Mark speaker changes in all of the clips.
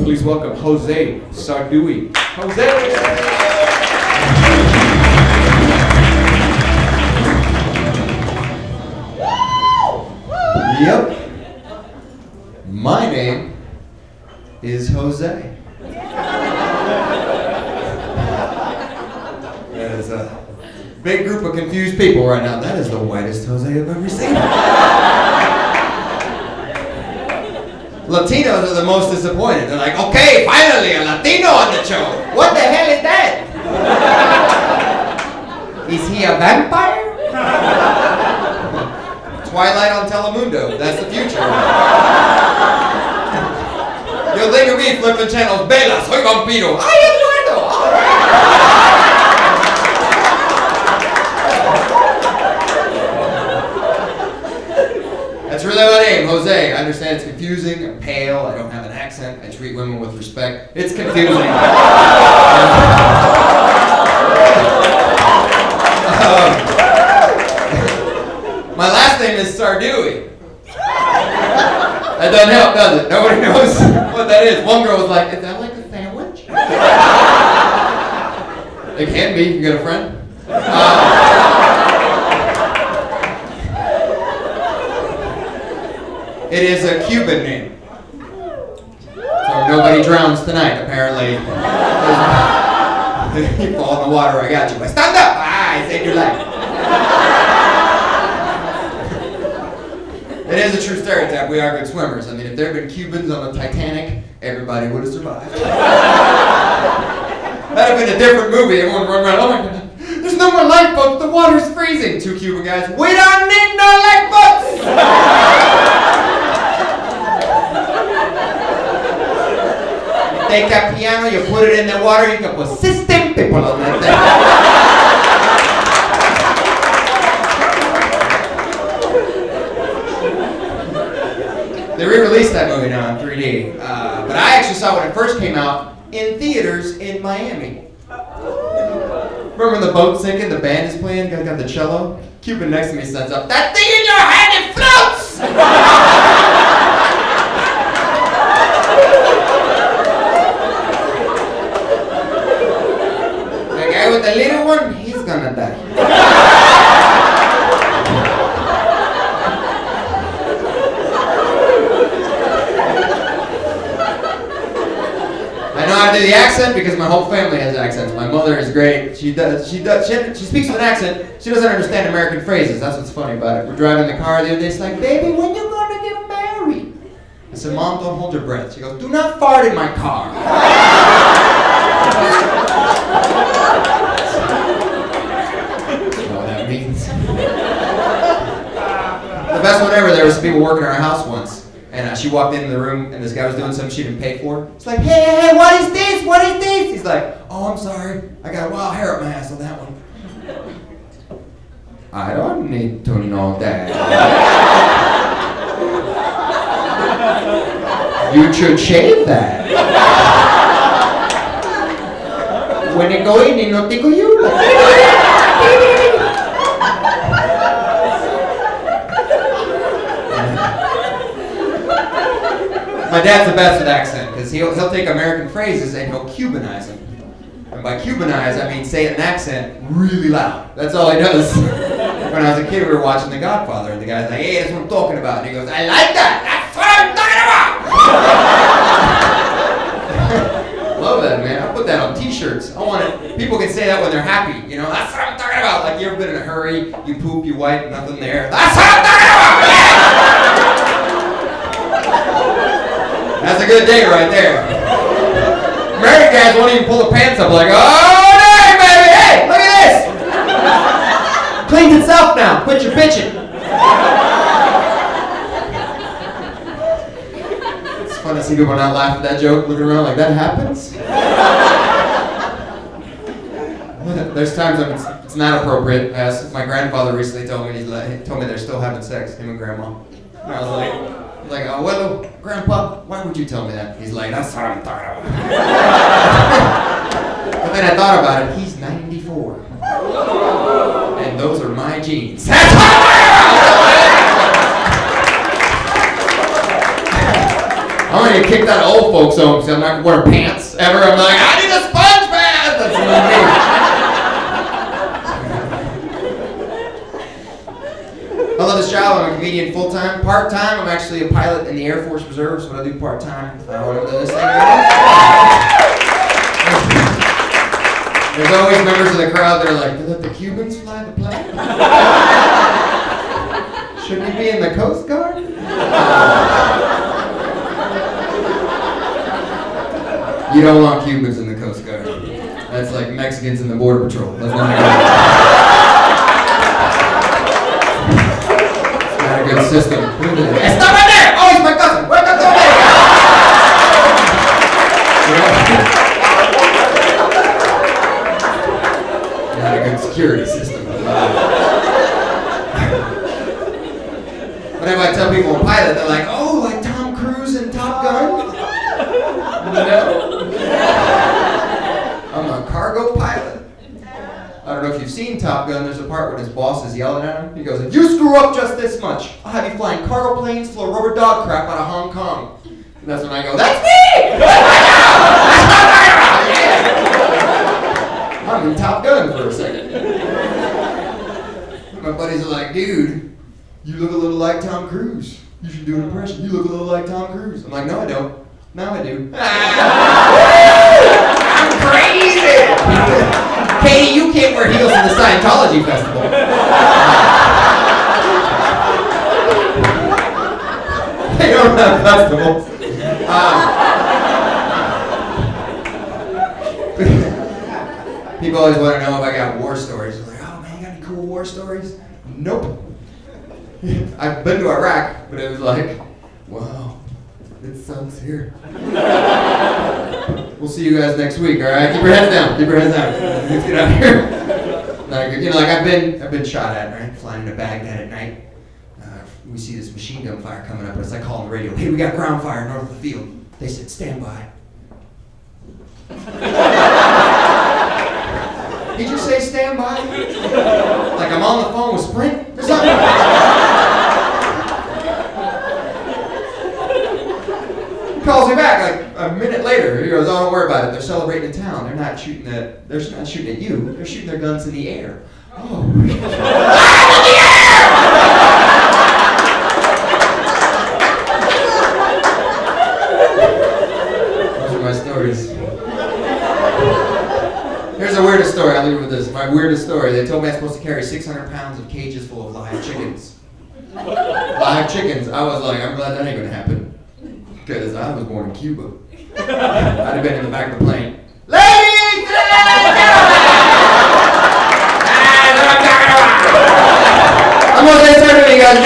Speaker 1: Please welcome Jose Sarduy. Jose!
Speaker 2: Yep. My name is Jose. That is a big group of confused people right now. That is the whitest Jose I've ever seen. Latinos are the most disappointed. They're like, okay, finally a Latino on the show. What the hell is that? Is he a vampire? Twilight on Telemundo. That's the future. You'll think of me flipping channels. Bella, soy vampiro. ¡Ay, Eduardo! All right. That's really my name, Jose. I understand it's confusing. I'm pale. I don't have an accent. I treat women with respect. It's confusing. My last name is Sarduy. That doesn't help, does it? Nobody knows what that is. One girl was like, is that like a sandwich? It can be. You got a friend? It is a Cuban name. So nobody drowns tonight, apparently. You fall in the water, I got you. But stand up! I saved your life. It is a true stereotype. We are good swimmers. I mean, if there had been Cubans on the Titanic, everybody would have survived. That'd have been a different movie. Everyone would run around, oh my God, there's no more lifeboats, the water's freezing. Two Cuban guys, we don't need no lifeboats! You take that piano, you put it in the water, you can put system people on that thing. They re-released that movie now in 3D, but I actually saw it when it first came out in theaters in Miami. Remember when the boat's sinking, the band is playing, guy got the cello? Cuban next to me sends up, that thing in your hand, it floats! The guy with the little one, he's gonna die. I know how to do the accent because my whole family has accents. My mother is great. She speaks with an accent. She doesn't understand American phrases. That's what's funny about it. We're driving the car the other day. It's like, baby, when you gonna get married? I said, Mom, don't hold your breath. She goes, do not fart in my car. You know what that means? The best one ever, there was some people working in our house once. And she walked into the room, and this guy was doing something she didn't pay for. It's like, hey, what is this? What is this? He's like, oh, I'm sorry. I got wild hair up my ass on that one. I don't need to know that. You should shave that. When it go in, no tickle you. My dad's the best with accent, because he'll take American phrases and he'll Cubanize them. And by Cubanize, I mean say it in accent really loud. That's all he does. When I was a kid, we were watching The Godfather, and the guy's like, hey, that's what I'm talking about. And he goes, I like that! That's what I'm talking about! Love that, man. I put that on t-shirts. I want it. People can say that when they're happy. You know, that's what I'm talking about. Like, you ever been in a hurry, you poop, you wipe, nothing there. That's what I'm talking about! Yeah! That's a good day right there. American guys won't even pull the pants up like, oh, dang, baby, hey, look at this. Cleans itself now, quit your bitching. It's fun to see people not laugh at that joke, looking around like, that happens? There's times when it's not appropriate. As my grandfather recently told me, he told me they're still having sex, him and grandma. And I was like, well, Grandpa, why would you tell me that? He's like, that's what I'm talking about. But then I thought about it, he's 94. And those are my genes. That's what I'm talking about! I'm gonna get kicked out of old folks' homes because I'm not wearing pants ever. I'm like, I need a sponge bath! That's what I love this job. I'm a comedian full-time. Part-time, I'm actually a pilot in the Air Force Reserve, so I do part-time. When I'm doing this thing. There's always members of the crowd that are like, did let the Cubans fly the plane? Shouldn't he be in the Coast Guard? You don't want Cubans in the Coast Guard. That's like Mexicans in the Border Patrol. That's not a good system. Hey, stop right there! Oh, he's my cousin! Wake up, don't Not a good security system. Whenever I tell people I'm a pilot, they're like, oh, like Tom Cruise in Top Gun? No. I'm a cargo pilot. I don't know if you've seen Top Gun. There's a part where his boss is yelling at him. He goes, if you screw up just this much, I'll have you flying cargo planes full of rubber dog crap out of Hong Kong. And that's when I go, that's me! Yeah. I'm in Top Gun for a second. My buddies are like, dude, you look a little like Tom Cruise. You should do an impression. You look a little like Tom Cruise. I'm like, no, I don't. Now I do. I'm crazy! Katie, you can't wear heels in the Scientology festival. They don't have festivals. People always want to know if I got war stories. They're like, oh man, you got any cool war stories? Nope. I've been to Iraq, but it was like, wow, it sucks here. We'll see you guys next week, all right? Keep your heads down. Keep your heads down. Let's get out of here. Like, you know, like I've been shot at, right? Flying into Baghdad at night. We see this machine gun fire coming up, and it's like calling the radio. Hey, we got ground fire north of the field. They said, stand by. Did you say stand by? Like I'm on the phone with Sprint or something? He calls me back like a minute later. He goes, oh, don't worry about it. They're celebrating in town. They're not shooting at you. They're shooting their guns in the air. Oh. In the air! Those are my stories. Here's the weirdest story. I'll leave you with this. My weirdest story. They told me I'm supposed to carry 600 pounds of cages full of live chickens. Live chickens. I was like, I'm glad that ain't gonna happen. Because I was born in Cuba. I'd have been in the back of the plane. Ladies and gentlemen! I'm gonna say something to you guys.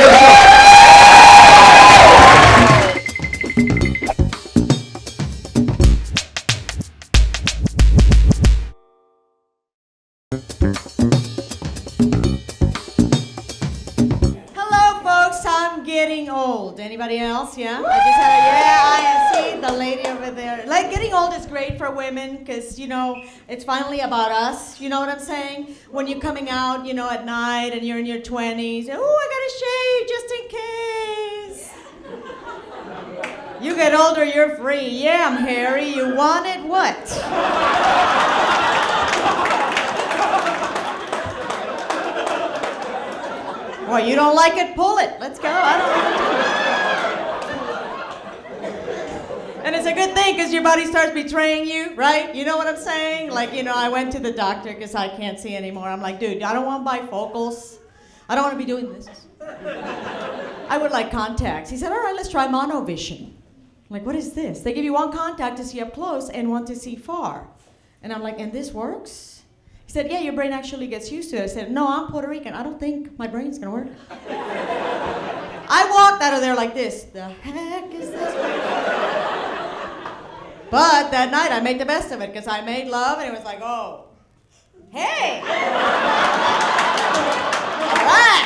Speaker 3: Anybody else? Yeah? I see the lady over there. Like, getting old is great for women because, you know, it's finally about us. You know what I'm saying? When you're coming out, you know, at night and you're in your 20s, oh, I gotta shave just in case. You get older, you're free. Yeah, I'm hairy. You want it? What? Well, you don't like it? Pull it. Let's go. I don't want to. And it's a good thing because your body starts betraying you, right? You know what I'm saying? Like, you know, I went to the doctor because I can't see anymore. I'm like, dude, I don't want bifocals. I don't want to be doing this. I would like contacts. He said, all right, let's try monovision. I'm like, what is this? They give you one contact to see up close and one to see far. And I'm like, and this works? He said, yeah, your brain actually gets used to it. I said, no, I'm Puerto Rican. I don't think my brain's going to work. I walked out of there like this. The heck is this? But that night, I made the best of it because I made love, and it was like, oh, hey. All right.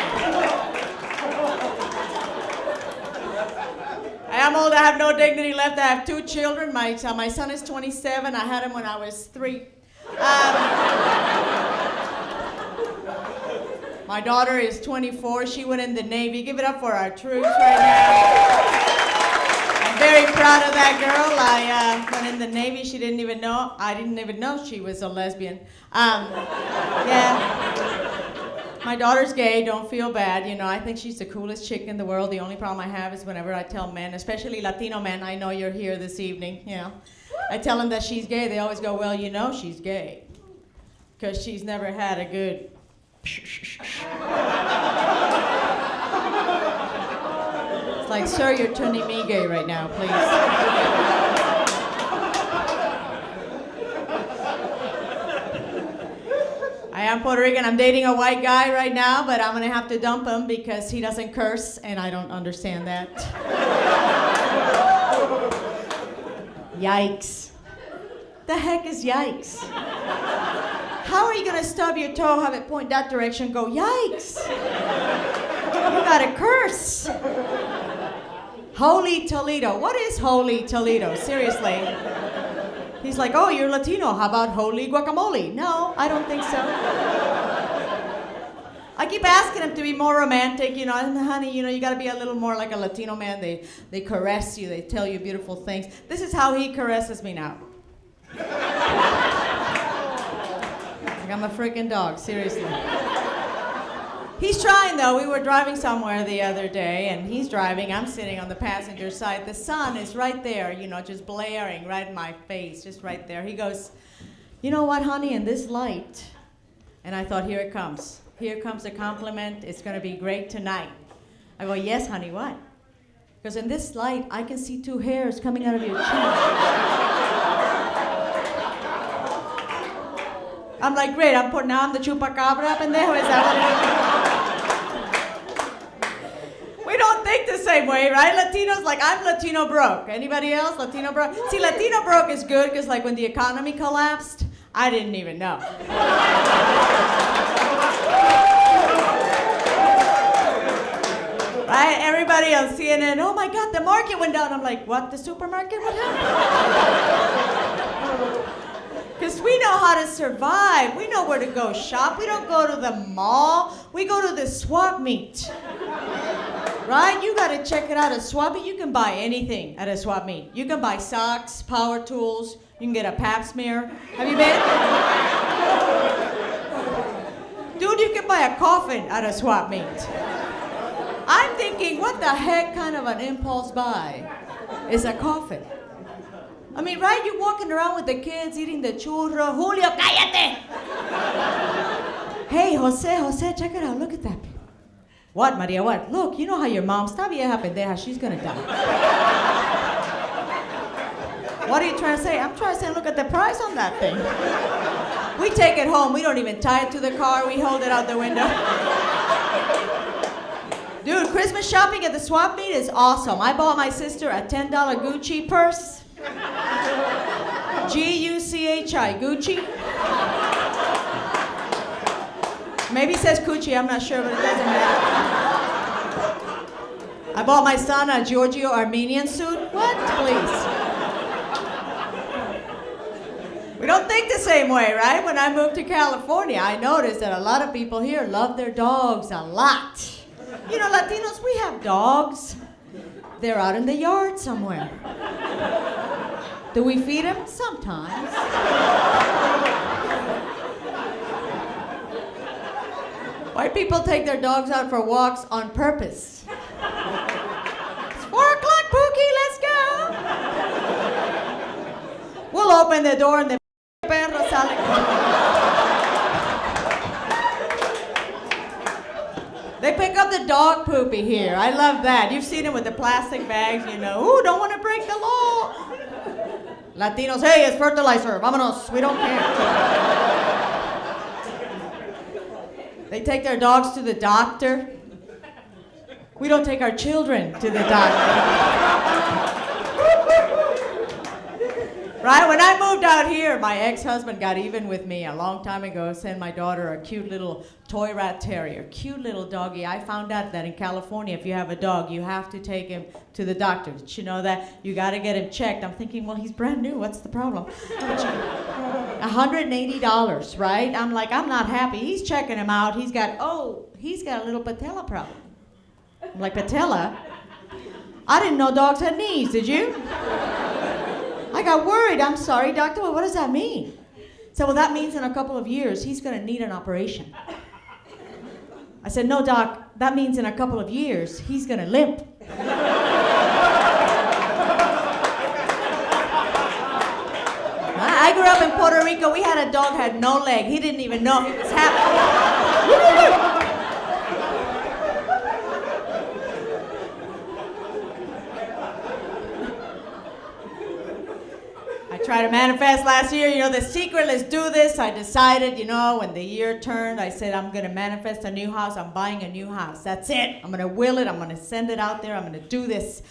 Speaker 3: I am old. I have no dignity left. I have 2 children. My son is 27. I had him when I was 3. My daughter is 24. She went in the Navy. Give it up for our troops right now. I'm very proud proud of that girl. When in the Navy, she didn't even know. I didn't even know she was a lesbian. Yeah. My daughter's gay. Don't feel bad. You know, I think she's the coolest chick in the world. The only problem I have is whenever I tell men, especially Latino men, I know you're here this evening, you know. I tell them that she's gay. They always go, well, you know she's gay. Because she's never had a good... It's like, sir, you're turning me gay right now, please. I am Puerto Rican. I'm dating a white guy right now, but I'm going to have to dump him because he doesn't curse, and I don't understand that. Yikes. The heck is yikes? How are you going to stub your toe, have it point that direction, go, yikes? You got to curse. Holy Toledo. What is Holy Toledo? Seriously. He's like, oh, you're Latino. How about holy guacamole? No, I don't think so. I keep asking him to be more romantic, you know, and honey, you know, you gotta be a little more like a Latino man. They caress you, they tell you beautiful things. This is how he caresses me now. Like I'm a freaking dog, seriously. He's trying though. We were driving somewhere the other day and he's driving, I'm sitting on the passenger side. The sun is right there, you know, just blaring right in my face, just right there. He goes, you know what, honey, in this light, and I thought, here it comes. Here comes a compliment. It's going to be great tonight. I go, yes, honey, what? Because in this light, I can see two hairs coming out of your chin. I'm like, great, I'm the chupacabra, pendejo. Is that what it is? We don't think the same way, right? Latinos, like, I'm Latino broke. Anybody else? Latino broke? See, Latino broke is good because, like, when the economy collapsed, I didn't even know. Right? Everybody on CNN, oh my God, the market went down. I'm like, what? The supermarket went down? Because we know how to survive. We know where to go shop. We don't go to the mall. We go to the swap meet. Right? You got to check it out. A swap meet, you can buy anything at a swap meet. You can buy socks, power tools. You can get a pap smear. Have you been? Dude, you can buy a coffin at a swap meet. I'm thinking, what the heck kind of an impulse buy is a coffin? I mean, right? You're walking around with the kids eating the churro. Julio, cállate! Hey, Jose, check it out. Look at that. What, Maria, what? Look, you know how your mom, está vieja pendeja, she's gonna die. What are you trying to say? I'm trying to say, look at the price on that thing. We take it home. We don't even tie it to the car. We hold it out the window. Dude, Christmas shopping at the swap meet is awesome. I bought my sister a $10 Gucci purse. Gucci, Gucci. Maybe it says Gucci, I'm not sure, but it doesn't matter. I bought my son a Giorgio Armenian suit. What? Please. We don't think the same way, right? When I moved to California, I noticed that a lot of people here love their dogs a lot. You know, Latinos, we have dogs. They're out in the yard somewhere. Do we feed them? Sometimes. White people take their dogs out for walks on purpose. It's 4 o'clock, Pookie, let's go. We'll open the door and the perro sale. They pick up the dog poopy here. I love that. You've seen them with the plastic bags, you know. Ooh, don't want to break the law. Latinos, hey, it's fertilizer. Vámonos. We don't care. They take their dogs to the doctor. We don't take our children to the doctor. Right? When I moved out here, my ex-husband got even with me a long time ago, sent my daughter a cute little toy rat terrier, cute little doggy. I found out that in California, if you have a dog, you have to take him to the doctor. Did you know that? You got to get him checked. I'm thinking, well, he's brand new. What's the problem? $180, right? I'm like, I'm not happy. He's checking him out. He's got a little patella problem. I'm like, patella? I didn't know dogs had knees, did you? I got worried. I'm sorry, doctor. Well, what does that mean? So, well, that means in a couple of years, he's going to need an operation. I said, no, doc, that means in a couple of years, he's going to limp. I grew up in Puerto Rico. We had a dog had no leg. He didn't even know he was happy. I tried to manifest last year. You know, the secret, let's do this. I decided, you know, when the year turned, I said, I'm going to manifest a new house. I'm buying a new house. That's it. I'm going to will it. I'm going to send it out there. I'm going to do this.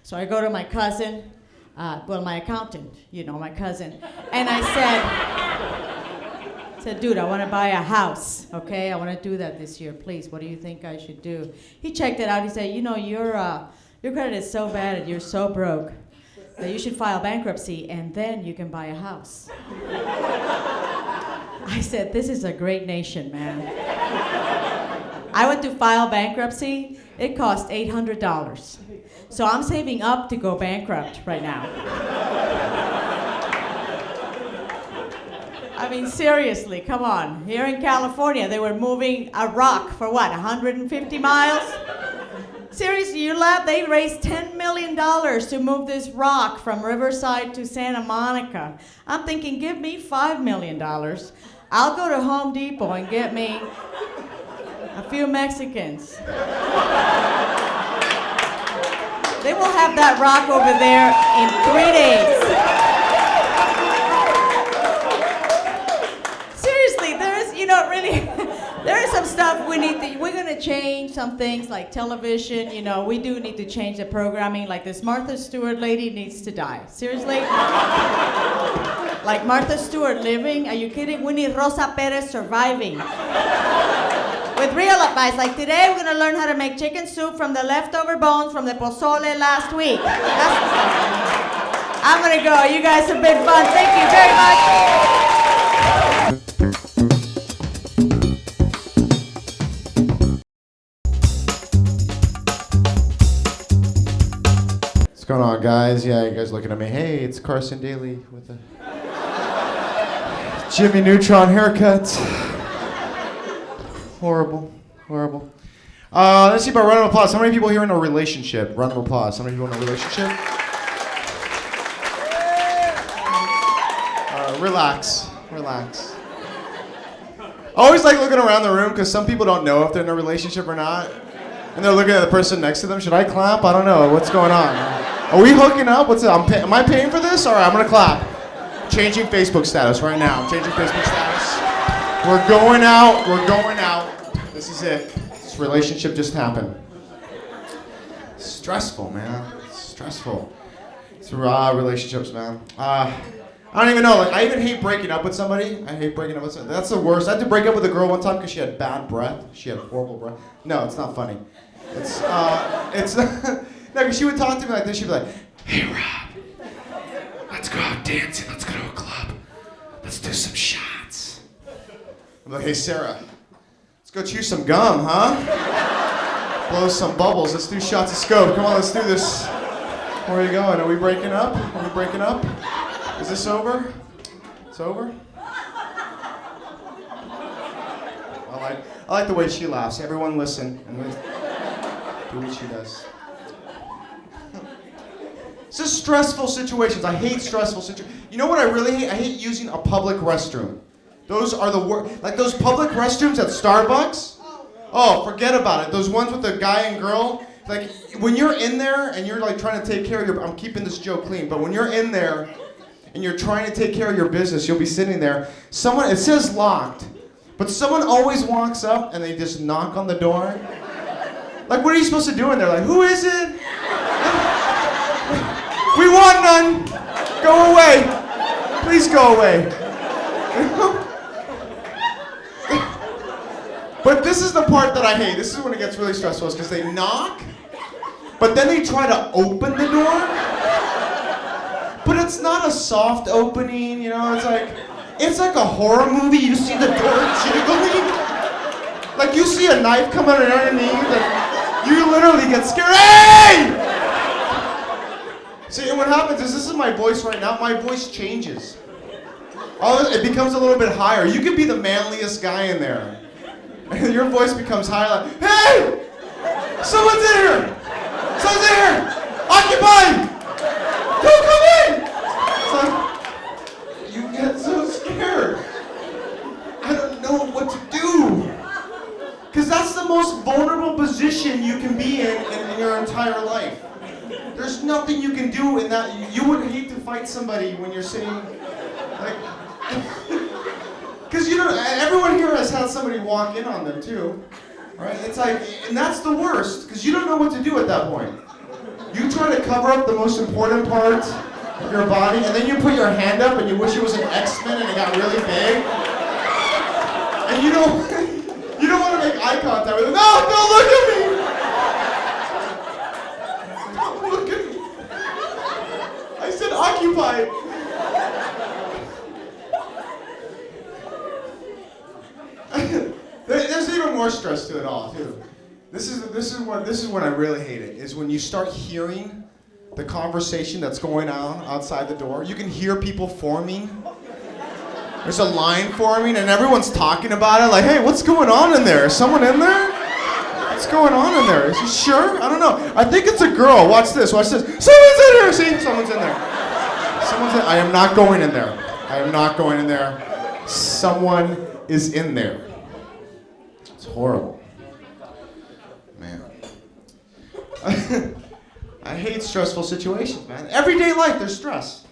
Speaker 3: So I go to my cousin. My accountant, you know, my cousin. And I said, dude, I want to buy a house, okay? I want to do that this year, please. What do you think I should do? He checked it out. He said, you know, your credit is so bad and you're so broke that you should file bankruptcy and then you can buy a house. I said, this is a great nation, man. I went to file bankruptcy. It cost $800. So I'm saving up to go bankrupt right now. I mean, seriously, come on. Here in California, they were moving a rock for what, 150 miles? Seriously, you laugh? They raised $10 million to move this rock from Riverside to Santa Monica. I'm thinking, give me $5 million. I'll go to Home Depot and get me a few Mexicans. They will have that rock over there in 3 days. Seriously, there is, you know, really, there is some stuff we're going to change some things like television, you know, we do need to change the programming, like this Martha Stewart lady needs to die. Seriously? Like Martha Stewart living? Are you kidding? We need Rosa Perez surviving. With real advice, like today we're going to learn how to make chicken soup from the leftover bones from the pozole last week. I'm going to go. You guys have been fun. Thank you very much.
Speaker 4: What's going on, guys? Yeah, you guys looking at me. Hey, it's Carson Daly with a Jimmy Neutron haircut. Horrible. Let's see about round of applause. How many people here in a relationship? Round of applause. How many people in a relationship? Relax. I always like looking around the room because some people don't know if they're in a relationship or not. And they're looking at the person next to them. Should I clap? I don't know. What's going on? Are we hooking up? What's up? Am I paying for this? All right, I'm going to clap. Changing Facebook status right now. I'm changing Facebook status. We're going out. This is it. This relationship just happened. Stressful, man. Stressful. It's relationships, man. I don't even know. Like, I even hate breaking up with somebody. That's the worst. I had to break up with a girl one time because she had bad breath. She had horrible breath. No, it's not funny. It's no, because she would talk to me like this. She'd be like, "Hey, Rob, let's go out dancing. Let's go to a club. Let's do some shots." I'm like, "Hey, Sarah, let's go chew some gum, huh? Blow some bubbles. Let's do shots of scope. Come on, let's do this." Where are you going? Are we breaking up? Is this over? It's over? I like the way she laughs. Everyone listen and do what she does. It's just stressful situations. I hate stressful situations. You know what I really hate? I hate using a public restroom. Those are the worst. Like those public restrooms at Starbucks. Oh, forget about it. Those ones with the guy and girl. Like when you're in there and you're like trying to take care of your. I'm keeping this joke clean, but when you're in there and you're trying to take care of your business, you'll be sitting there. It says locked, but someone always walks up and they just knock on the door. Like, what are you supposed to do in there? Like, who is it? We want none. Go away. Please go away. But this is the part that I hate. This is when it gets really stressful, is because they knock, but then they try to open the door. But it's not a soft opening, you know, it's like a horror movie. You see the door jiggling. Like you see a knife come out underneath and you literally get scared. Hey! See, and what happens is, this is my voice right now. My voice changes. It becomes a little bit higher. You could be the manliest guy in there. And your voice becomes higher, like, hey! Someone's in here! Someone's in here! Occupy! Don't come in! It's like, you get so scared. I don't know what to do. Because that's the most vulnerable position you can be in your entire life. There's nothing you can do in that. You would hate to fight somebody when you're sitting, like, because you know, everyone here has had somebody walk in on them too, right? It's like, and that's the worst, because you don't know what to do at that point. You try to cover up the most important part of your body, and then you put your hand up and you wish it was an X-Men and it got really big. And you don't want to make eye contact with them. No, don't look at me! Don't look at me. I said occupy. There's even more stress to it all, too. This is when I really hate it, is when you start hearing the conversation that's going on outside the door. You can hear people forming. There's a line forming, and everyone's talking about it, like, hey, what's going on in there? Is someone in there? What's going on in there? Is you sure? I don't know. I think it's a girl. Watch this, watch this. Someone's in there! See? Someone's in there. I am not going in there. I am not going in there. Someone is in there. It's horrible. Man. I hate stressful situations, man. Everyday life, there's stress.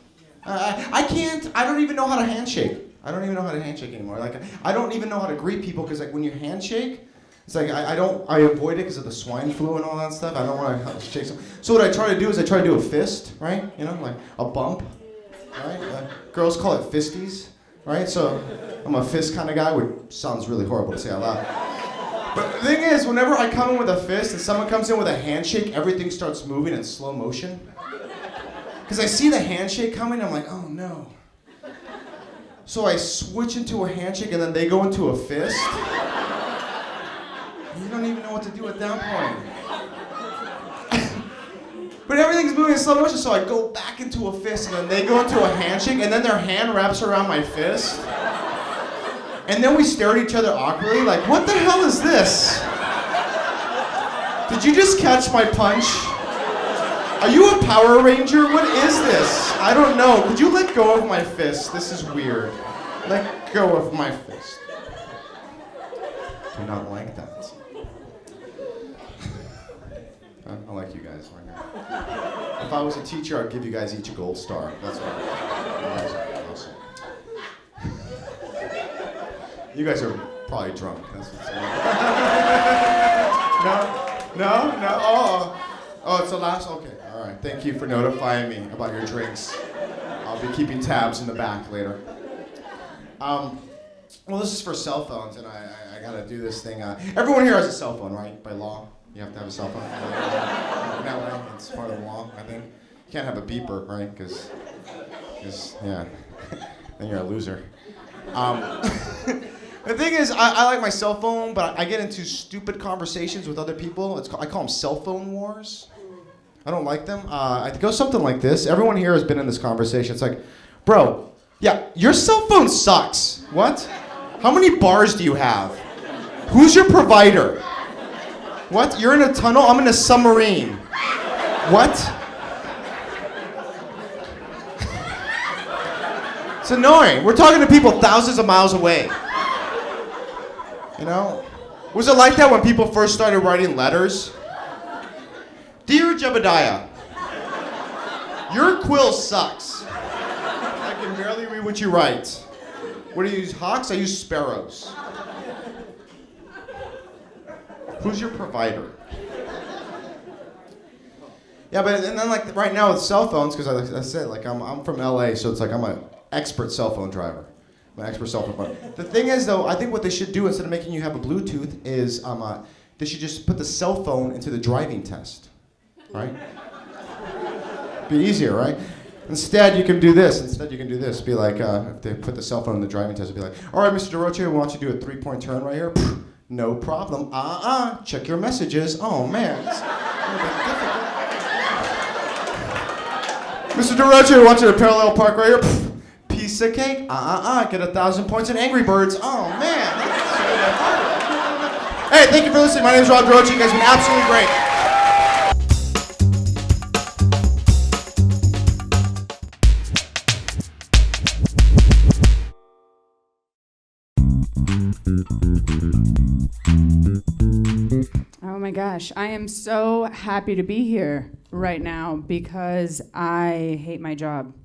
Speaker 4: I don't even know how to handshake. I don't even know how to handshake anymore. Like, I don't even know how to greet people, because like when you handshake, it's like I avoid it because of the swine flu and all that stuff. I don't want to shake someone. So what I try to do is I try to do a fist, right? You know, like a bump, right? Girls call it fisties, right? So I'm a fist kind of guy, which sounds really horrible to say out loud. But the thing is, whenever I come in with a fist and someone comes in with a handshake, everything starts moving in slow motion. Because I see the handshake coming, I'm like, oh no. So I switch into a handshake and then they go into a fist. You don't even know what to do at that point. But everything's moving in slow motion, so I go back into a fist and then they go into a handshake and then their hand wraps around my fist. And then we stare at each other awkwardly, like, what the hell is this? Did you just catch my punch? Are you a Power Ranger? What is this? I don't know. Could you let go of my fist? This is weird. Let go of my fist. Do not like that. I like you guys right now. If I was a teacher, I'd give you guys each a gold star. That's what awesome. You guys are probably drunk. That's what's No? Oh, it's the last? Okay, all right. Thank you for notifying me about your drinks. I'll be keeping tabs in the back later. Well, this is for cell phones, and I gotta do this thing. Everyone here has a cell phone, right? By law, you have to have a cell phone. That way, it's part of the law, I think. You can't have a beeper, right? Because yeah, then you're a loser. The thing is, I like my cell phone, but I get into stupid conversations with other people. I call them cell phone wars. I don't like them. It goes something like this. Everyone here has been in this conversation. It's like, bro, yeah, your cell phone sucks. What? How many bars do you have? Who's your provider? What? You're in a tunnel? I'm in a submarine. What? It's annoying. We're talking to people thousands of miles away. You know? Was it like that when people first started writing letters? Dear Jebediah, your quill sucks. I can barely read what you write. What do you use, hawks? I use sparrows. Who's your provider? Yeah, but and then like right now with cell phones, because like I said, like I'm from LA, so it's like I'm an expert cell phone driver. I'm an expert cell phone driver. The thing is though, I think what they should do instead of making you have a Bluetooth is they should just put the cell phone into the driving test. Right? Be easier, right? Instead, you can do this. Be like, if they put the cell phone in the driving test, it'd be like, all right, Mr. DaRocha, why don't you do a 3-point turn right here? Pfft, no problem. Check your messages. Oh, man. It's a little bit difficult. Mr. DaRocha, watching a parallel park right here. Pff, piece of cake. Get 1,000 points in Angry Birds. Oh, man. Hey, thank you for listening. My name is Rob DaRocha. You guys have been absolutely great.
Speaker 5: Oh my gosh, I am so happy to be here right now because I hate my job.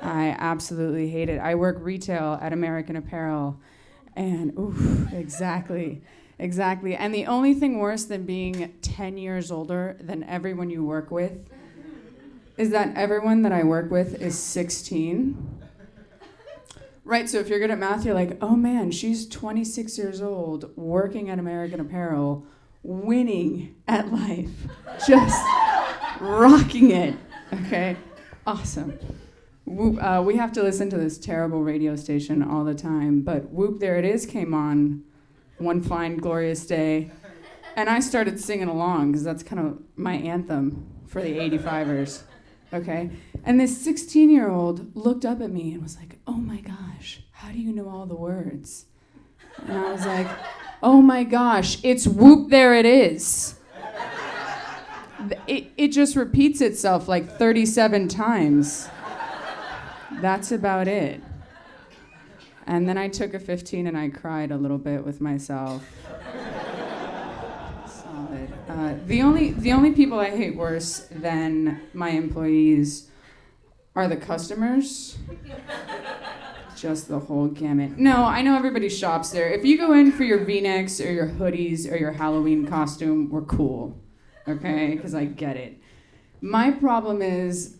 Speaker 5: I absolutely hate it. I work retail at American Apparel, and exactly. And the only thing worse than being 10 years older than everyone you work with is that everyone that I work with is 16. Right, so if you're good at math, you're like, oh man, she's 26 years old, working at American Apparel, winning at life, just rocking it, okay? Awesome. We have to listen to this terrible radio station all the time, but Whoop, There It Is came on one fine, glorious day, and I started singing along, because that's kind of my anthem for the 85ers, okay? And this 16-year-old looked up at me and was like, oh my gosh, how do you know all the words? And I was like, oh my gosh, it's Whoop, There It Is. It just repeats itself like 37 times. That's about it. And then I took a 15 and I cried a little bit with myself. Solid. The only people I hate worse than my employees are the customers. Just the whole gamut. No, I know everybody shops there. If you go in for your V-necks or your hoodies or your Halloween costume, we're cool, okay? Because I get it. My problem is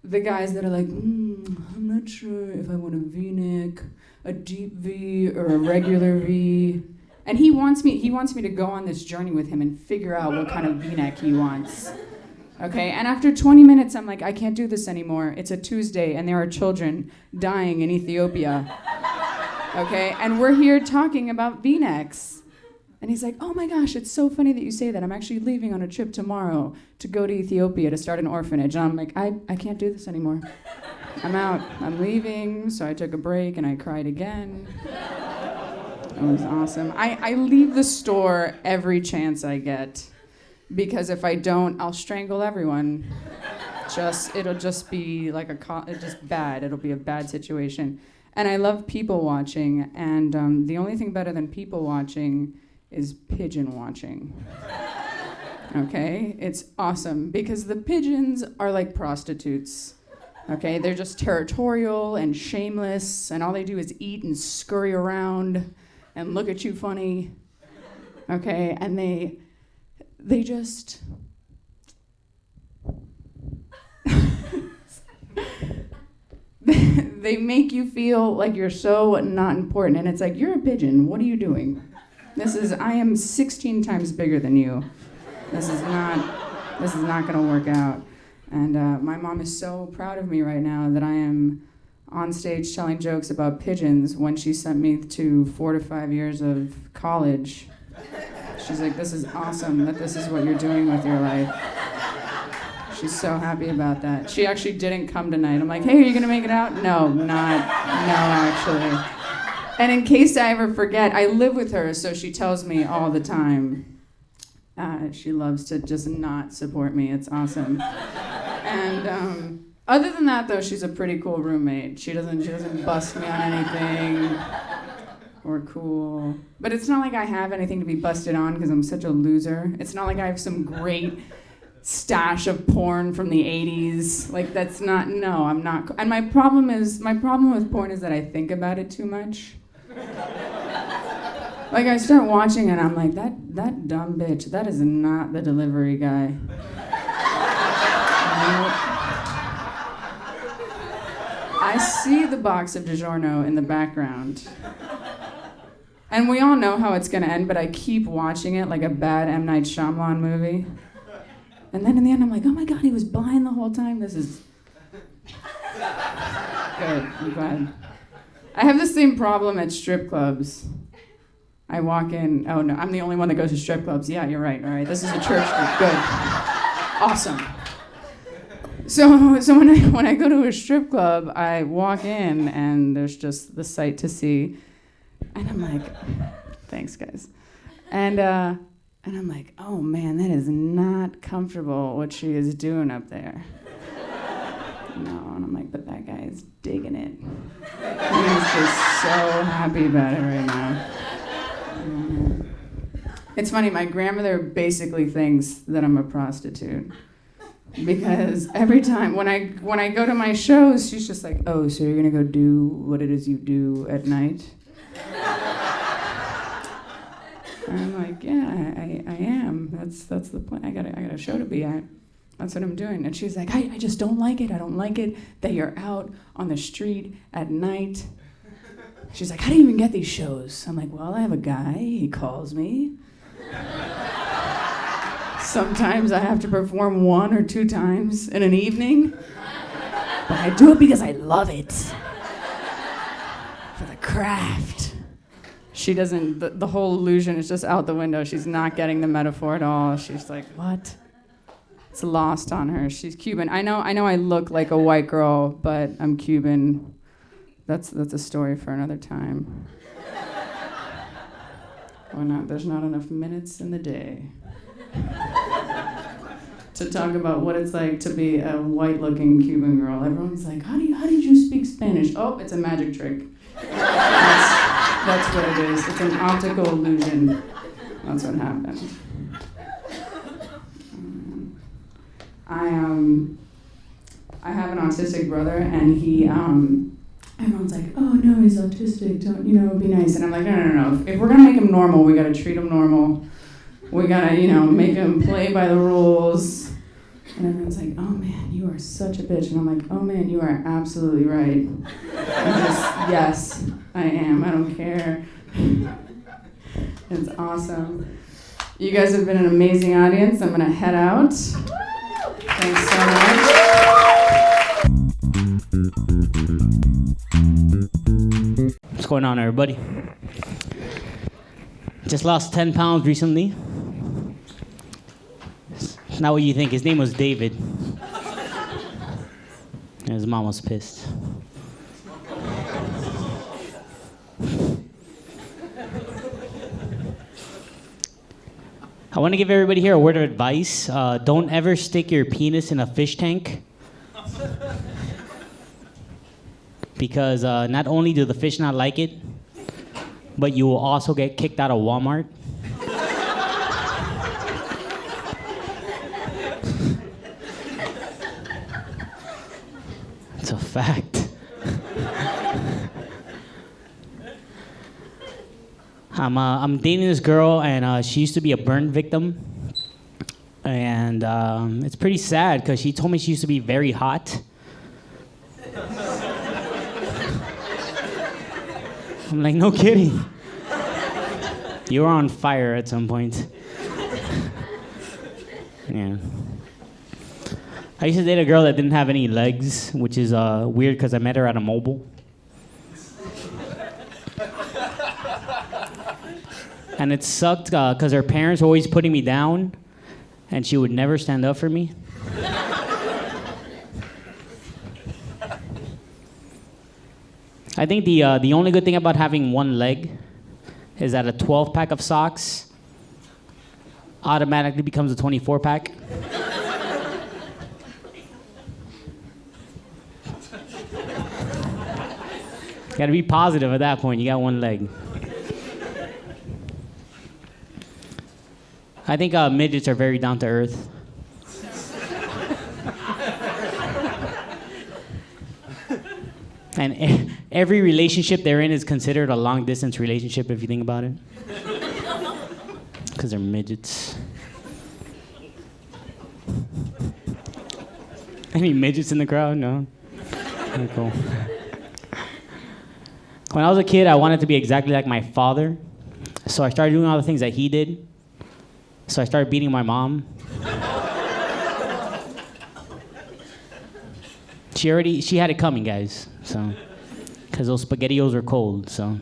Speaker 5: the guys that are like, I'm not sure if I want a V-neck, a deep V, or a regular V. And he wants me to go on this journey with him and figure out what kind of V-neck he wants. Okay, and after 20 minutes, I'm like, I can't do this anymore. It's a Tuesday, and there are children dying in Ethiopia. Okay, and we're here talking about V-necks. And he's like, oh my gosh, it's so funny that you say that. I'm actually leaving on a trip tomorrow to go to Ethiopia to start an orphanage. And I'm like, I can't do this anymore. I'm out. I'm leaving. So I took a break, and I cried again. It was awesome. I leave the store every chance I get. Because if I don't, I'll strangle everyone. It'll just be like just bad. It'll be a bad situation. And I love people watching, and the only thing better than people watching is pigeon watching. Okay? It's awesome, because the pigeons are like prostitutes. Okay? They're just territorial and shameless, and all they do is eat and scurry around and look at you funny. Okay? And they just they make you feel like you're so not important, and it's like, you're a pigeon, what are you doing? I am 16 times bigger than you. This is not gonna work out. And my mom is so proud of me right now that I am on stage telling jokes about pigeons when she sent me to 4 to 5 years of college. She's like, this is awesome that this is what you're doing with your life. She's so happy about that. She actually didn't come tonight. I'm like, hey, are you gonna make it out? No, actually. And in case I ever forget, I live with her, so she tells me all the time. She loves to just not support me. It's awesome. And other than that, though, she's a pretty cool roommate. She doesn't bust me on anything. Or cool. But it's not like I have anything to be busted on because I'm such a loser. It's not like I have some great stash of porn from the 80s. Like, I'm not. And my problem with porn is that I think about it too much. Like, I start watching and I'm like, that dumb bitch, that is not the delivery guy. I see the box of DiGiorno in the background. And we all know how it's gonna end, but I keep watching it like a bad M. Night Shyamalan movie. And then in the end, I'm like, oh my God, he was blind the whole time. This is good, I'm glad. I have the same problem at strip clubs. I walk in, oh no, I'm the only one that goes to strip clubs. Yeah, you're right, all right. This is a church group, good. Awesome. So when I go to a strip club, I walk in and there's just the sight to see, and I'm like, thanks guys, and I'm like, oh man, that is not comfortable what she is doing up there. No, and I'm like, but that guy is digging it. He's just so happy about it right now. It's funny, my grandmother basically thinks that I'm a prostitute. Because every time when I go to my shows, she's just like, oh, so you're gonna go do what it is you do at night? And I'm like, yeah, I am. That's the plan. I got a show to be at. That's what I'm doing. And she's like, I just don't like it. I don't like it that you're out on the street at night. She's like, how do you even get these shows? I'm like, well, I have a guy. He calls me. Sometimes I have to perform 1 or 2 times in an evening. But I do it because I love it. For the craft. She doesn't, the whole illusion is just out the window. She's not getting the metaphor at all. She's like, what? It's lost on her. She's Cuban. I know I look like a white girl, but I'm Cuban. That's a story for another time. Why not? There's not enough minutes in the day to talk about what it's like to be a white-looking Cuban girl. Everyone's like, how did you speak Spanish? Oh, it's a magic trick. That's what it is. It's an optical illusion. That's what happened. I have an autistic brother, and he, everyone's like, oh no, he's autistic, don't, be nice. And I'm like, no. If we're gonna make him normal, we gotta treat him normal. We gotta, make him play by the rules. And everyone's like, oh man, you are such a bitch. And I'm like, oh man, you are absolutely right. Yes, I am, I don't care. It's awesome. You guys have been an amazing audience. I'm gonna head out. Thanks so much.
Speaker 6: What's going on, everybody? Just lost 10 pounds recently. It's not what you think. His name was David. And his mom was pissed. I want to give everybody here a word of advice. Don't ever stick your penis in a fish tank. Because not only do the fish not like it, but you will also get kicked out of Walmart. It's a fact. I'm dating this girl, and she used to be a burn victim. And it's pretty sad, because she told me she used to be very hot. I'm like, no kidding. You were on fire at some point. Yeah. I used to date a girl that didn't have any legs, which is weird because I met her at a mobile. And it sucked because her parents were always putting me down, and she would never stand up for me. I think the only good thing about having one leg is that a 12-pack of socks automatically becomes a 24-pack. Gotta be positive at that point. You got one leg. I think midgets are very down to earth. And every relationship they're in is considered a long-distance relationship if you think about it. Because they're midgets. Any midgets in the crowd? No? Very cool. When I was a kid, I wanted to be exactly like my father. So I started doing all the things that he did. So I started beating my mom. She had it coming, guys. So, because those SpaghettiOs are cold, so.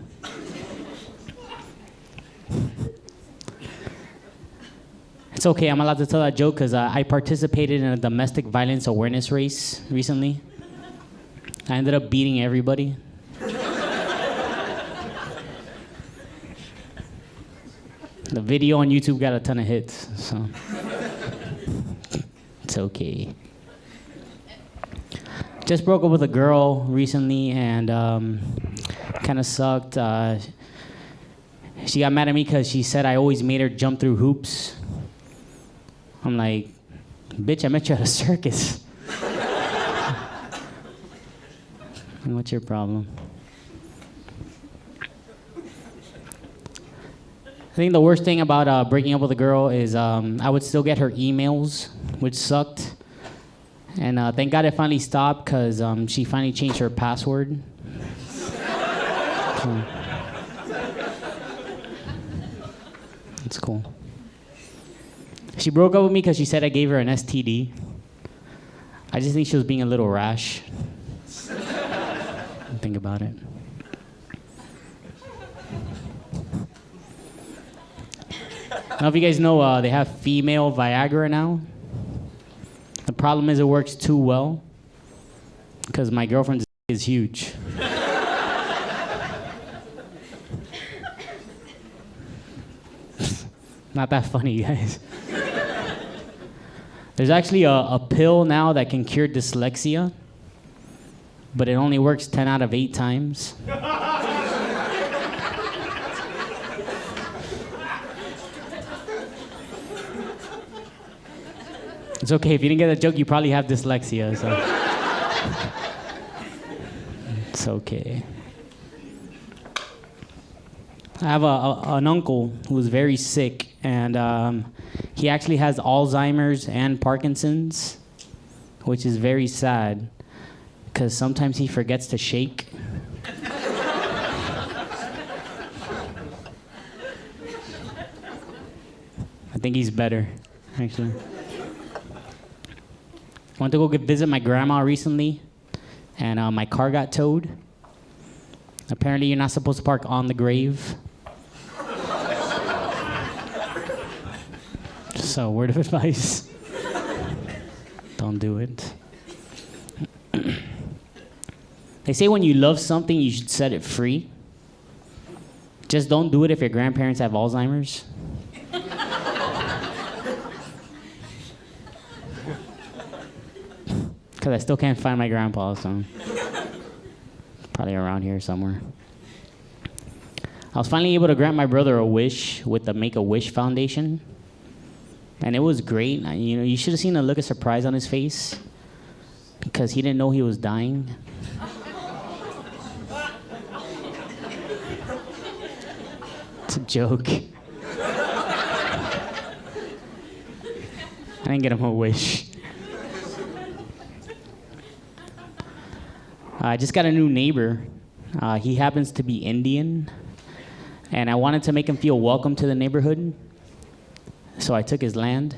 Speaker 6: It's okay, I'm allowed to tell that joke because I participated in a domestic violence awareness race recently. I ended up beating everybody. The video on YouTube got a ton of hits, so it's okay. Just broke up with a girl recently and kind of sucked. She got mad at me because she said I always made her jump through hoops. I'm like, bitch, I met you at a circus. What's your problem? I think the worst thing about breaking up with a girl is I would still get her emails, which sucked. And thank God it finally stopped because she finally changed her password. So, it's cool. She broke up with me because she said I gave her an STD. I just think she was being a little rash. Think about it. I don't know if you guys know they have female Viagra now. The problem is it works too well because my girlfriend's is huge. Not that funny, guys. There's actually a pill now that can cure dyslexia, but it only works 10 out of 8 times. It's okay, if you didn't get that joke, you probably have dyslexia, so. It's okay. I have an uncle who's very sick, and he actually has Alzheimer's and Parkinson's, which is very sad, because sometimes he forgets to shake. I think he's better, actually. I went to go visit my grandma recently, and my car got towed. Apparently, you're not supposed to park on the grave. So, word of advice, don't do it. They say when you love something, you should set it free. Just don't do it if your grandparents have Alzheimer's. Because I still can't find my grandpa, so probably around here somewhere. I was finally able to grant my brother a wish with the Make-A-Wish Foundation. And it was great. You know, you should have seen the look of surprise on his face because he didn't know he was dying. It's a joke. I didn't get him a wish. I just got a new neighbor. He happens to be Indian, and I wanted to make him feel welcome to the neighborhood, so I took his land.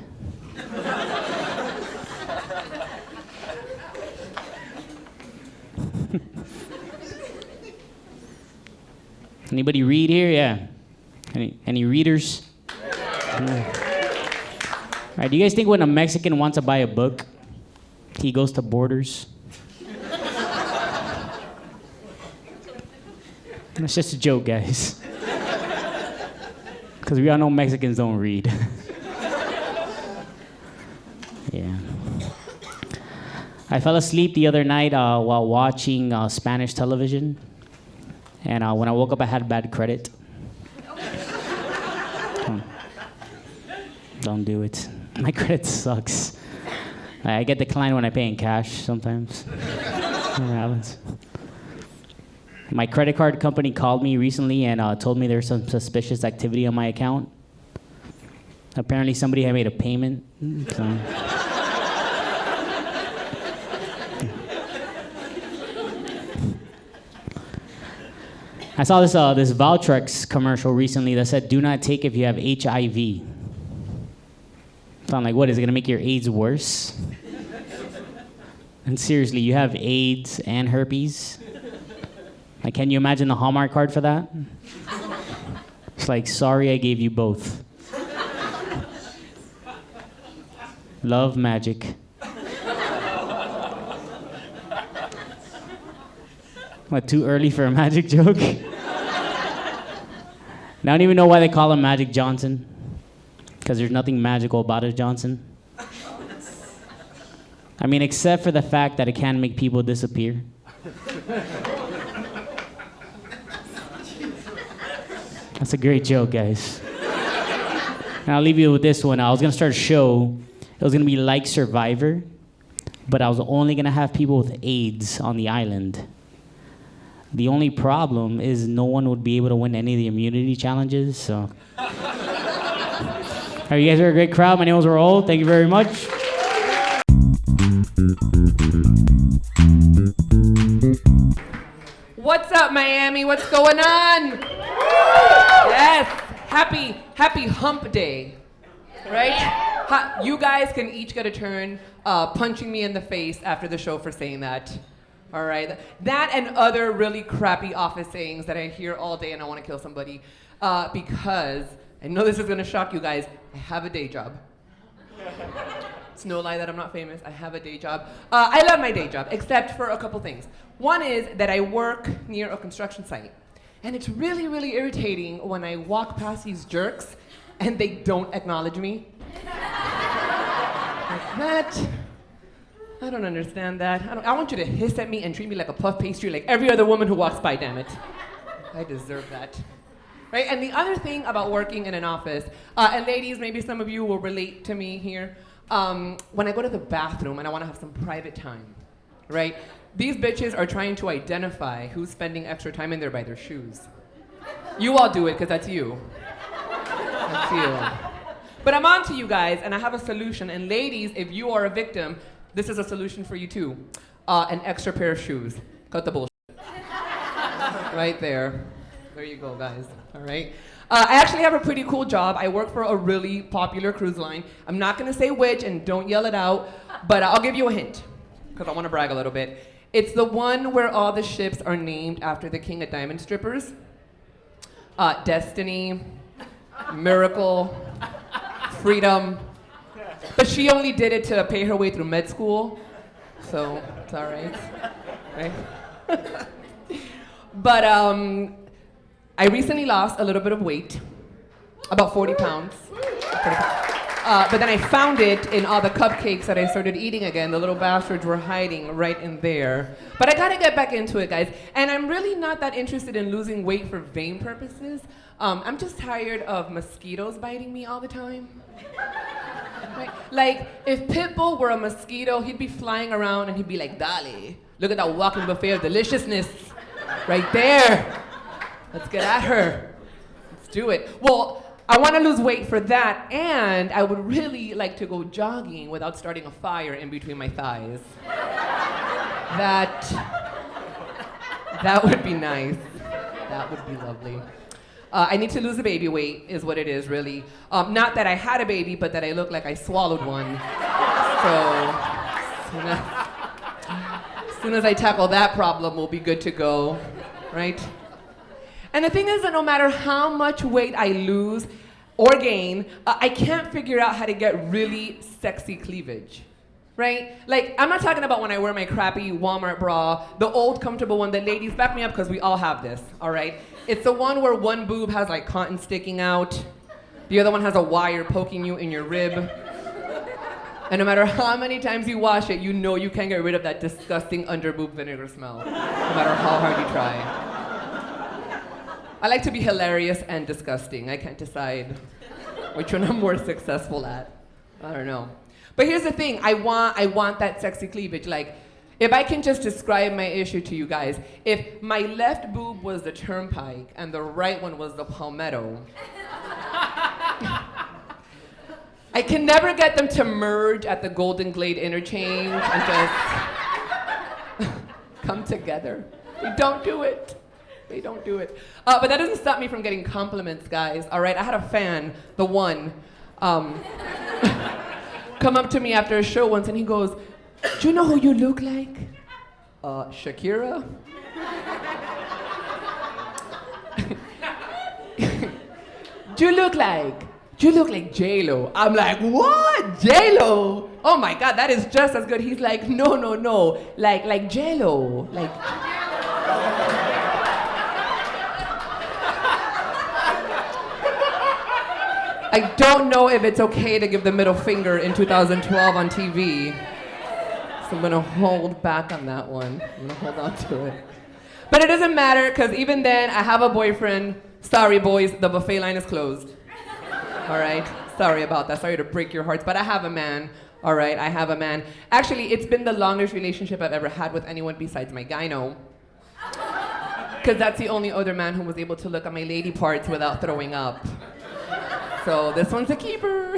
Speaker 6: Anybody read here? Yeah. Any readers? Yeah. All right, do you guys think when a Mexican wants to buy a book, he goes to Borders? It's just a joke, guys. Because we all know Mexicans don't read. Yeah. I fell asleep the other night while watching Spanish television. And when I woke up, I had bad credit. Don't do it. My credit sucks. I get declined when I pay in cash sometimes. Never happens. My credit card company called me recently and told me there's some suspicious activity on my account. Apparently somebody had made a payment. So. I saw this Valtrex commercial recently that said, "Do not take if you have HIV." So I'm like, what, is it gonna make your AIDS worse? And seriously, you have AIDS and herpes? Like, can you imagine the Hallmark card for that? It's like, sorry, I gave you both. Love magic. What, too early for a magic joke? I don't even know why they call him Magic Johnson. Because there's nothing magical about it, Johnson. I mean, except for the fact that it can make people disappear. That's a great joke, guys. And I'll leave you with this one. I was gonna start a show. It was gonna be like Survivor, but I was only gonna have people with AIDS on the island. The only problem is no one would be able to win any of the immunity challenges, so. All right, you guys are a great crowd. My name is Raul. Thank you very much.
Speaker 7: What's up, Miami? What's going on? Yes, happy hump day, right? You guys can each get a turn punching me in the face after the show for saying that. All right, that and other really crappy office sayings that I hear all day and I want to kill somebody because I know this is gonna shock you guys. I have a day job. It's no lie that I'm not famous. I have a day job. I love my day job, except for a couple things. One is that I work near a construction site. And it's really, really irritating when I walk past these jerks and they don't acknowledge me. Like that. I don't understand that. I want you to hiss at me and treat me like a puff pastry like every other woman who walks by, damn it. I deserve that. Right? And the other thing about working in an office, and ladies, maybe some of you will relate to me here, when I go to the bathroom and I want to have some private time, right? These bitches are trying to identify who's spending extra time in there by their shoes. You all do it, because that's you. That's you. But I'm on to you guys, and I have a solution. And ladies, if you are a victim, this is a solution for you too. An extra pair of shoes. Cut the bullshit. Right there. There you go, guys. All right. I actually have a pretty cool job. I work for a really popular cruise line. I'm not going to say which, and don't yell it out, but I'll give you a hint, because I want to brag a little bit. It's the one where all the ships are named after the king of diamond strippers. Destiny, Miracle, Freedom. But she only did it to pay her way through med school, so it's all right. Right? But I recently lost a little bit of weight, about 40 pounds. But then I found it in all the cupcakes that I started eating again. The little bastards were hiding right in there. But I gotta get back into it, guys. And I'm really not that interested in losing weight for vain purposes. I'm just tired of mosquitoes biting me all the time. Right? Like, if Pitbull were a mosquito, he'd be flying around and he'd be like, Dale, look at that walking buffet of deliciousness. Right there. Let's get at her. Let's do it. Well, I want to lose weight for that, and I would really like to go jogging without starting a fire in between my thighs. That would be nice. That would be lovely. I need to lose a baby weight, is what it is, really. Not that I had a baby, but that I look like I swallowed one. So, as soon as I tackle that problem, we'll be good to go, right? And the thing is that no matter how much weight I lose or gain, I can't figure out how to get really sexy cleavage, right? Like, I'm not talking about when I wear my crappy Walmart bra, the old comfortable one that ladies, back me up because we all have this, all right? It's the one where one boob has like cotton sticking out, the other one has a wire poking you in your rib. And no matter how many times you wash it, you know you can't get rid of that disgusting under-boob vinegar smell, no matter how hard you try. I like to be hilarious and disgusting. I can't decide which one I'm more successful at. I don't know. But here's the thing, I want that sexy cleavage. Like, if I can just describe my issue to you guys, if my left boob was the turnpike and the right one was the palmetto, I can never get them to merge at the Golden Glade interchange and just come together. They don't do it. They don't do it. But that doesn't stop me from getting compliments, guys. All right, I had a fan, the one, come up to me after a show once and he goes, "Do you know who you look like?" Shakira? Do you look like J-Lo? I'm like, what? J-Lo? oh my God, that is just as good. He's like, no, like J-Lo, like. I don't know if it's okay to give the middle finger in 2012 on TV. So I'm gonna hold back on that one. I'm gonna hold on to it. But it doesn't matter, because even then, I have a boyfriend. Sorry, boys, the buffet line is closed. All right? Sorry about that. Sorry to break your hearts, but I have a man. All right, I have a man. Actually, it's been the longest relationship I've ever had with anyone besides my gyno. Because that's the only other man who was able to look at my lady parts without throwing up. So this one's a keeper.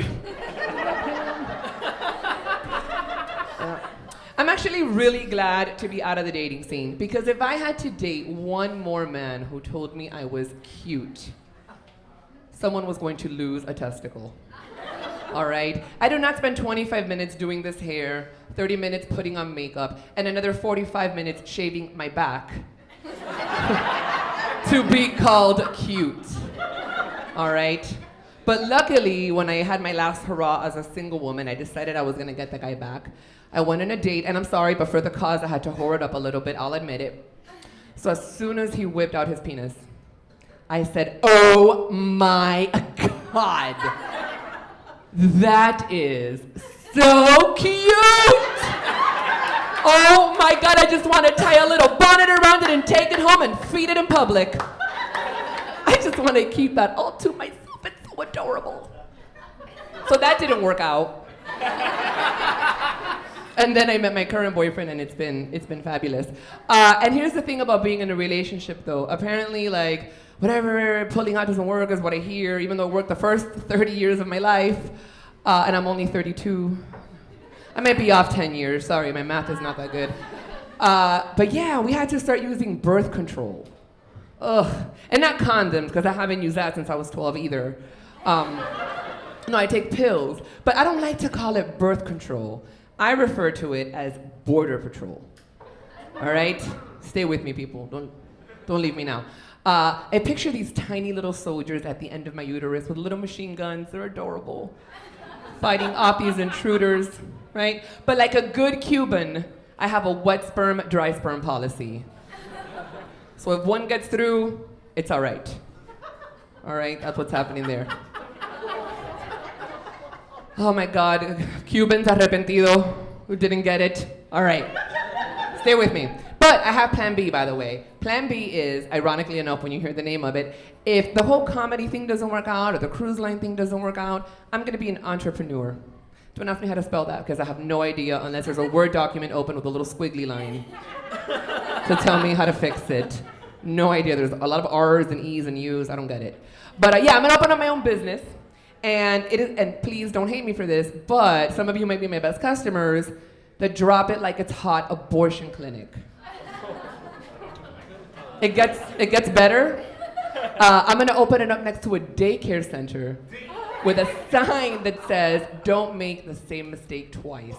Speaker 7: Yeah. I'm actually really glad to be out of the dating scene, because if I had to date one more man who told me I was cute, someone was going to lose a testicle. All right? I do not spend 25 minutes doing this hair, 30 minutes putting on makeup, and another 45 minutes shaving my back to be called cute. All right? But luckily, when I had my last hurrah as a single woman, I decided I was gonna get the guy back. I went on a date, and I'm sorry, but for the cause, I had to whore it up a little bit, I'll admit it. So as soon as he whipped out his penis, I said, oh my God, that is so cute! Oh my God, I just want to tie a little bonnet around it and take it home and feed it in public. I just want to keep that all to myself. It's so adorable. So that didn't work out. And then I met my current boyfriend, and it's been fabulous. And here's the thing about being in a relationship, though. Apparently, like, whatever, pulling out doesn't work is what I hear, even though it worked the first 30 years of my life, and I'm only 32. I might be off 10 years. Sorry, my math is not that good. But yeah, we had to start using birth control. Ugh. And not condoms, because I haven't used that since I was 12 either. No, I take pills. But I don't like to call it birth control. I refer to it as border patrol. All right? Stay with me, people. Don't leave me now. I picture these tiny little soldiers at the end of my uterus with little machine guns. They're adorable. Fighting off these intruders, right? But like a good Cuban, I have a wet sperm, dry sperm policy. So if one gets through, it's all right. All right, that's what's happening there. Oh my God, Cubans arrepentido who didn't get it. All right, stay with me. But I have plan B, by the way. Plan B is, ironically enough, when you hear the name of it, if the whole comedy thing doesn't work out or the cruise line thing doesn't work out, I'm gonna be an entrepreneur. Don't ask me how to spell that, because I have no idea unless there's a Word document open with a little squiggly line to tell me how to fix it. No idea. There's a lot of R's and E's and U's. I don't get it. But yeah, I'm gonna open up my own business. And it is, and please don't hate me for this, but some of you might be my best customers, the drop it like it's hot abortion clinic. It gets better. I'm gonna open it up next to a daycare center with a sign that says, don't make the same mistake twice.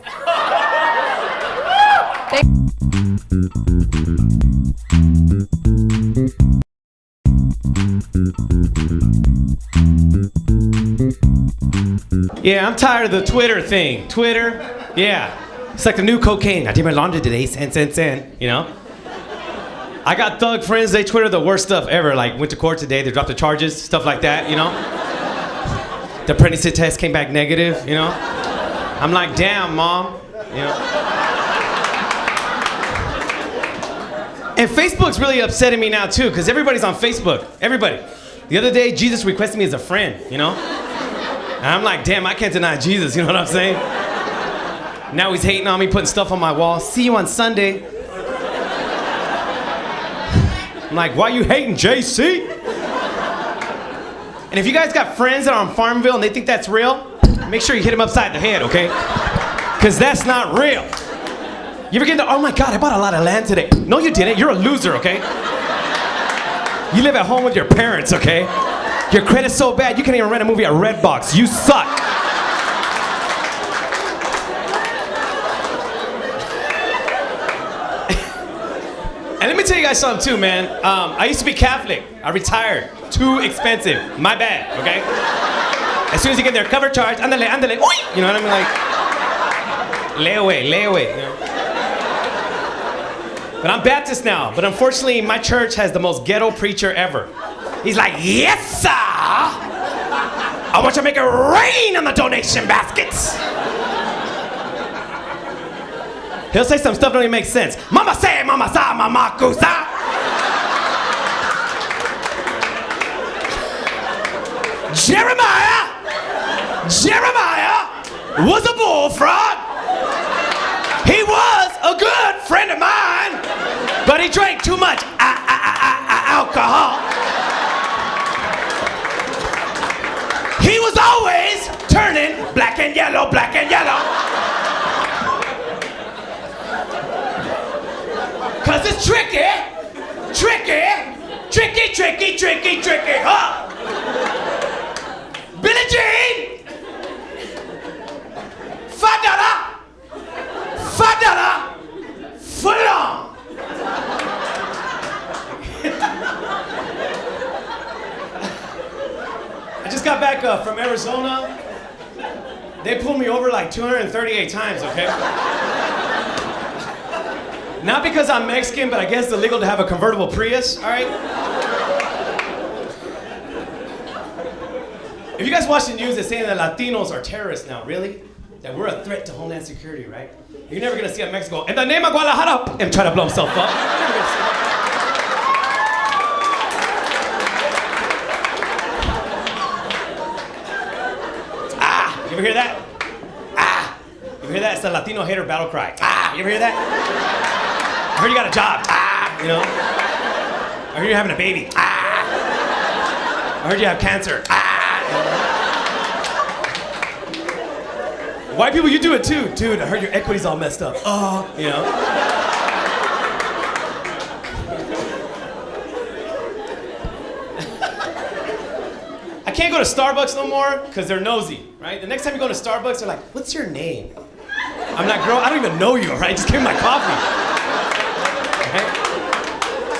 Speaker 8: Yeah, I'm tired of the Twitter thing. Twitter, yeah. It's like the new cocaine. I did my laundry today, send, you know? I got thug friends, they Twitter the worst stuff ever, like went to court today, they dropped the charges, stuff like that, you know? The pregnancy test came back negative, you know? I'm like, damn, Mom, you know? And Facebook's really upsetting me now too, because everybody's on Facebook, everybody. The other day, Jesus requested me as a friend, you know? And I'm like, damn, I can't deny Jesus, you know what I'm saying? Now he's hating on me, putting stuff on my wall. See you on Sunday. I'm like, why you hating, JC? And if you guys got friends that are on Farmville and they think that's real, make sure you hit them upside the head, okay? Because that's not real. You ever get into, oh my God, I bought a lot of land today. No, you didn't. You're a loser, okay? You live at home with your parents, okay? Your credit's so bad, you can't even rent a movie at Redbox. You suck. And let me tell you guys something too, man. I used to be Catholic. I retired. Too expensive. My bad, okay? As soon as you get their cover charge, andale, andale, oi! You know what I mean? Like, Lay away, lay away. You know? But I'm Baptist now. But unfortunately, my church has the most ghetto preacher ever. He's like, yes, sir. I want you to make it rain on the donation baskets. He'll say some stuff that don't even make sense. Mama say, mama sa, mama kusa. Jeremiah was a bullfrog. He was a good friend of mine, but he drank too much alcohol. He was always turning black and yellow, black and yellow. 'Cause it's tricky, huh? Billie Jean, $5 footlong. I just got back from Arizona. They pulled me over like 238 times, okay? Not because I'm Mexican, but I guess it's illegal to have a convertible Prius, all right? If you guys watch the news, they're saying that Latinos are terrorists now, really? That we're a threat to Homeland Security, right? You're never gonna see a Mexico, in the name of Guadalajara, and try to blow himself up. You ever hear that? You ever hear that? It's the Latino hater battle cry. You ever hear that? I heard you got a job. You know? I heard you're having a baby. I heard you have cancer. White people, you do it too. Dude, I heard your equity's all messed up. You know? I can't go to Starbucks no more because they're nosy, right? The next time you go to Starbucks, they're like, what's your name? I'm like, girl, I don't even know you, right? Just give me my coffee. Right?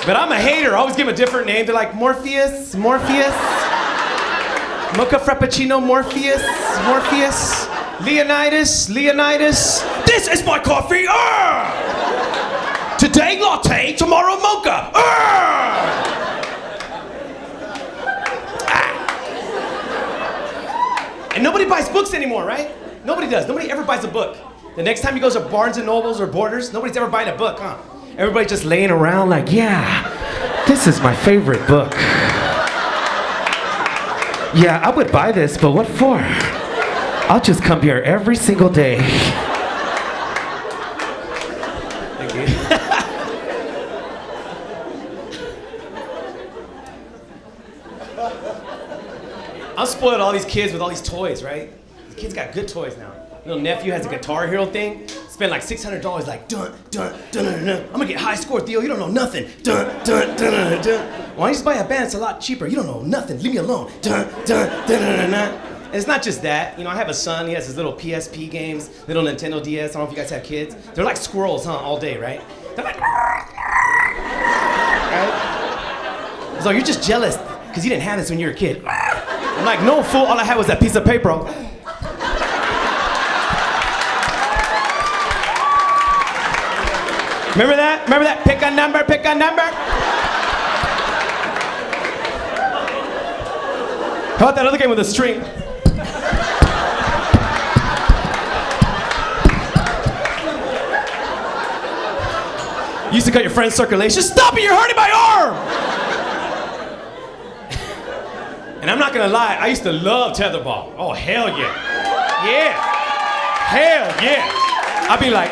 Speaker 8: But I'm a hater. I always give them a different name. They're like, Morpheus, Mocha Frappuccino, Morpheus, Leonidas. This is my coffee. Today latte, tomorrow mocha. And nobody buys books anymore, right? Nobody does. Nobody ever buys a book. The next time he goes to Barnes and Nobles or Borders, nobody's ever buying a book, huh? Everybody's just laying around like, yeah, this is my favorite book. Yeah, I would buy this, but what for? I'll just come here every single day. Thank you. I'm spoiled all these kids with all these toys, right? The kids got good toys now. Little nephew has a Guitar Hero thing. Spend like $600 like dun dun dun dun dun. I'm gonna get high score, Theo. You don't know nothing. Dun dun dun dun dun. Why don't you just buy a band? It's a lot cheaper. You don't know nothing. Leave me alone. Dun dun dun dun dun. And it's not just that. You know, I have a son. He has his little PSP games, little Nintendo DS. I don't know if you guys have kids. They're like squirrels, huh? All day, right? They're like, right? So you're just jealous because you didn't have this when you were a kid. I'm like, no, fool. All I had was that piece of paper. Remember that? Remember that? Pick a number, pick a number. How about that other game with a string? You used to cut your friend's circulation. Stop it, you're hurting my arm! And I'm not gonna lie, I used to love tetherball. Oh, hell yeah. Yeah. Hell yeah. I'd be like,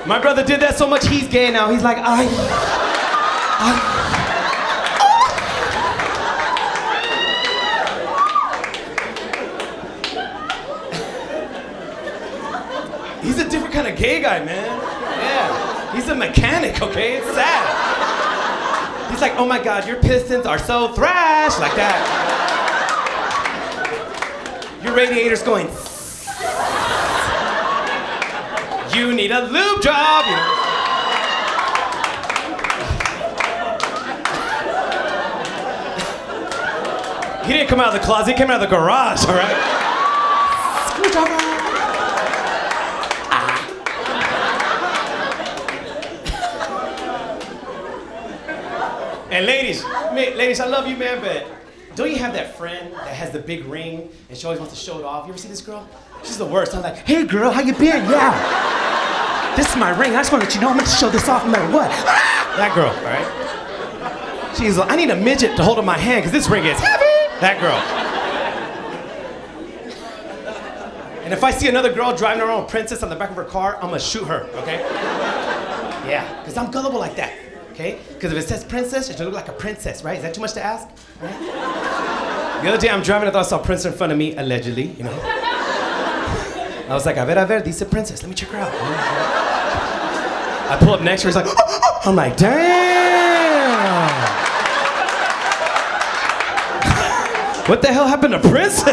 Speaker 8: my brother did that so much, he's gay now. He's like, He's a different kind of gay guy, man. Yeah. He's a mechanic, okay? It's sad. He's like, oh my God, your pistons are so thrash, like that. Your radiator's going. You need a lube job, you know. He didn't come out of the closet, he came out of the garage, all right? And ladies, I love you, man, but don't you have that friend that has the big ring and she always wants to show it off? You ever see this girl? She's the worst. I'm like, hey girl, how you been? Yeah. This is my ring. I just want to let you know I'm going to show this off no matter what. That girl, all right? She's like, I need a midget to hold up my hand because this ring is heavy. That girl. And if I see another girl driving around with Princess on the back of her car, I'm going to shoot her, okay? Yeah, because I'm gullible like that. Okay? Because if it says princess, it should look like a princess, right? Is that too much to ask? Right? The other day I'm driving, I thought I saw Princess in front of me, allegedly, you know. I was like, a ver, dice princess, let me check her out. I pull up next to her, he's like, I'm like, damn. What the hell happened to Princess?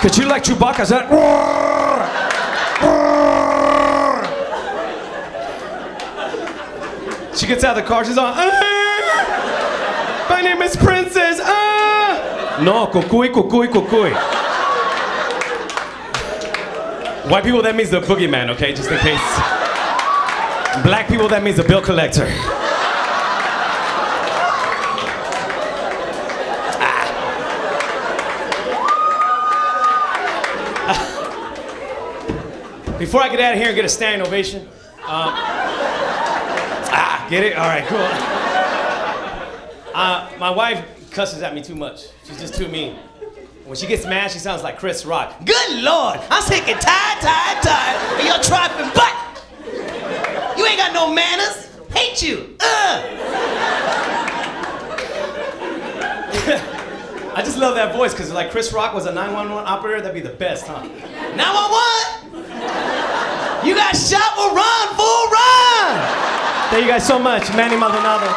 Speaker 8: Could you like Chewbacca's that? She gets out of the car, she's on, my name is Princess, No, cucuy. White people, that means the boogeyman, okay, just in case. Black people, that means the bill collector. Before I get out of here and get a standing ovation, get it? All right, cool. My wife cusses at me too much. She's just too mean. When she gets mad, she sounds like Chris Rock. Good Lord, I'm sick and tired of your trifling butt. You ain't got no manners. Hate you. I just love that voice because like Chris Rock was a 911 operator, that'd be the best, huh? 911? You got shot? Well, run, fool, run! Thank you guys so much. Manny, Maldonado.